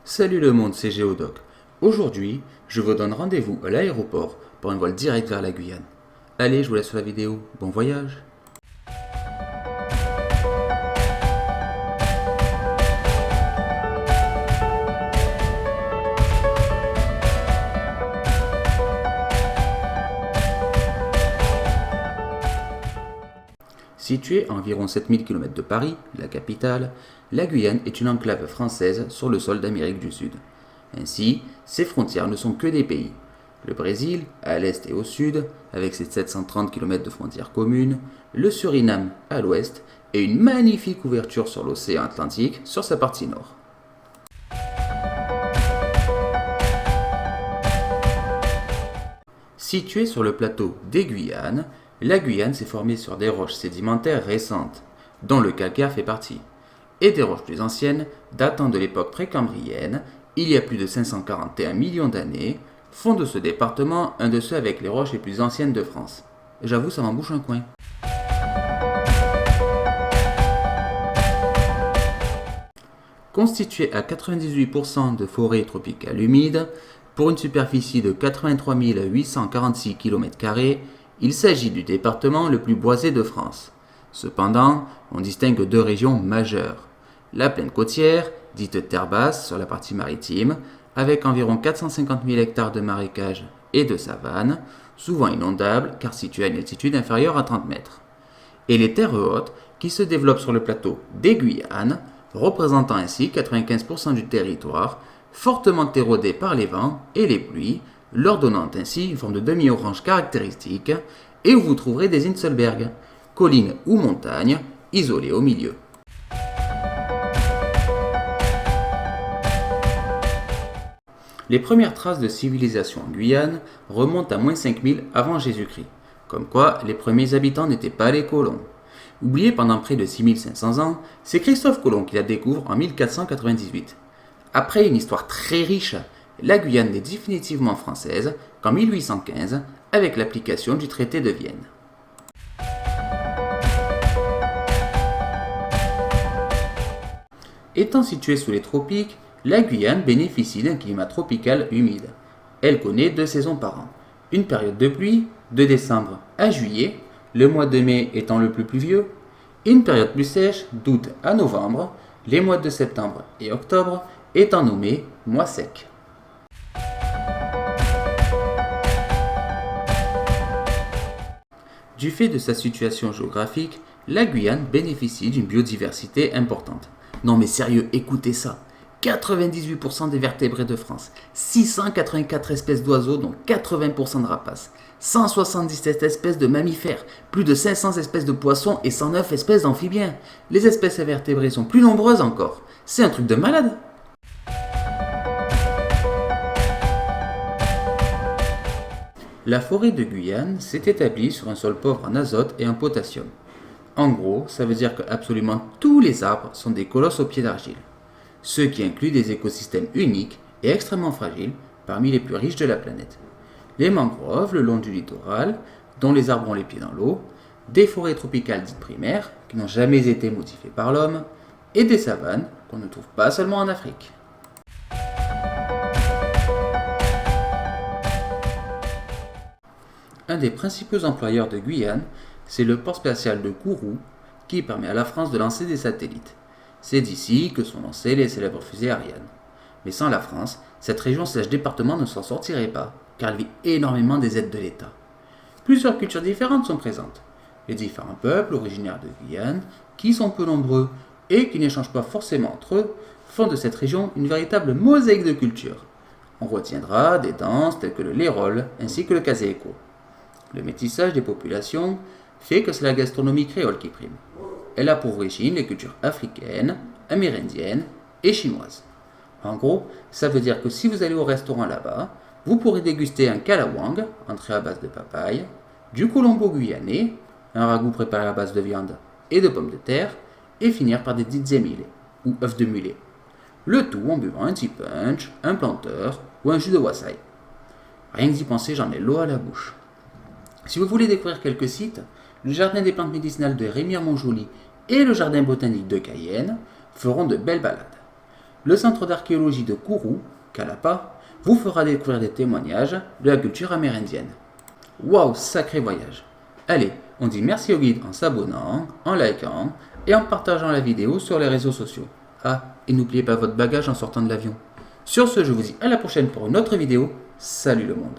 Salut le monde, c'est Géodoc. Aujourd'hui, je vous donne rendez-vous à l'aéroport pour un vol direct vers la Guyane. Allez, je vous laisse sur la vidéo. Bon voyage! Située à environ 7000 km de Paris, la capitale, la Guyane est une enclave française sur le sol d'Amérique du Sud. Ainsi, ses frontières ne sont que des pays. Le Brésil, à l'est et au sud, avec ses 730 km de frontières communes, le Suriname, à l'ouest, et une magnifique ouverture sur l'océan Atlantique sur sa partie nord. Située sur le plateau des Guyanes, la Guyane s'est formée sur des roches sédimentaires récentes, dont le calcaire fait partie, et des roches plus anciennes datant de l'époque précambrienne, il y a plus de 541 millions d'années, font de ce département un de ceux avec les roches les plus anciennes de France. J'avoue, ça m'en bouche un coin. Constituée à 98% de forêts tropicales humides, pour une superficie de 83 846 km², il s'agit du département le plus boisé de France. Cependant, on distingue deux régions majeures. La plaine côtière, dite terre basse sur la partie maritime, avec environ 450 000 hectares de marécages et de savanes, souvent inondables car situées à une altitude inférieure à 30 mètres. Et les terres hautes, qui se développent sur le plateau des Guyanes, représentant ainsi 95% du territoire, fortement érodé par les vents et les pluies, leur donnant ainsi une forme de demi-orange caractéristique, et où vous trouverez des Inselberg, collines ou montagnes, isolées au milieu. Les premières traces de civilisation en Guyane remontent à moins 5000 avant Jésus-Christ, comme quoi les premiers habitants n'étaient pas les colons. Oublié pendant près de 6500 ans, c'est Christophe Colomb qui la découvre en 1498. Après une histoire très riche, la Guyane n'est définitivement française qu'en 1815 avec l'application du traité de Vienne. Étant située sous les tropiques, la Guyane bénéficie d'un climat tropical humide. Elle connaît 2 saisons par an. Une période de pluie, de décembre à juillet, le mois de mai étant le plus pluvieux, et une période plus sèche, d'août à novembre, les mois de septembre et octobre étant nommés mois secs. Du fait de sa situation géographique, la Guyane bénéficie d'une biodiversité importante. Non mais sérieux, écoutez ça. 98% des vertébrés de France, 684 espèces d'oiseaux dont 80% de rapaces, 177 espèces de mammifères, plus de 500 espèces de poissons et 109 espèces d'amphibiens. Les espèces invertébrées sont plus nombreuses encore. C'est un truc de malade. La forêt de Guyane s'est établie sur un sol pauvre en azote et en potassium. En gros, ça veut dire que absolument tous les arbres sont des colosses aux pieds d'argile, ce qui inclut des écosystèmes uniques et extrêmement fragiles parmi les plus riches de la planète. Les mangroves le long du littoral, dont les arbres ont les pieds dans l'eau, des forêts tropicales dites primaires, qui n'ont jamais été modifiées par l'homme, et des savanes qu'on ne trouve pas seulement en Afrique. Un des principaux employeurs de Guyane, c'est le port spatial de Kourou, qui permet à la France de lancer des satellites. C'est d'ici que sont lancées les célèbres fusées Ariane. Mais sans la France, cette région/département ne s'en sortirait pas, car elle vit énormément des aides de l'État. Plusieurs cultures différentes sont présentes. Les différents peuples originaires de Guyane, qui sont peu nombreux et qui n'échangent pas forcément entre eux, font de cette région une véritable mosaïque de cultures. On retiendra des danses telles que le lérol ainsi que le kaséko. Le métissage des populations fait que c'est la gastronomie créole qui prime. Elle a pour origine les cultures africaines, amérindiennes et chinoises. En gros, ça veut dire que si vous allez au restaurant là-bas, vous pourrez déguster un kalawang, entrée à base de papaye, du colombo guyanais, un ragoût préparé à base de viande et de pommes de terre, et finir par des didzemile, ou œufs de mulet. Le tout en buvant un petit punch, un planteur ou un jus de wassaï. Rien que d'y penser, j'en ai l'eau à la bouche. Si vous voulez découvrir quelques sites, le jardin des plantes médicinales de Rémire-Montjoly et le jardin botanique de Cayenne feront de belles balades. le centre d'archéologie de Kourou, Kalapa, vous fera découvrir des témoignages de la culture amérindienne. Waouh, sacré voyage! Allez, on dit merci au guide en s'abonnant, en likant et en partageant la vidéo sur les réseaux sociaux. Ah, et n'oubliez pas votre bagage en sortant de l'avion. Sur ce, je vous dis à la prochaine pour une autre vidéo. Salut le monde!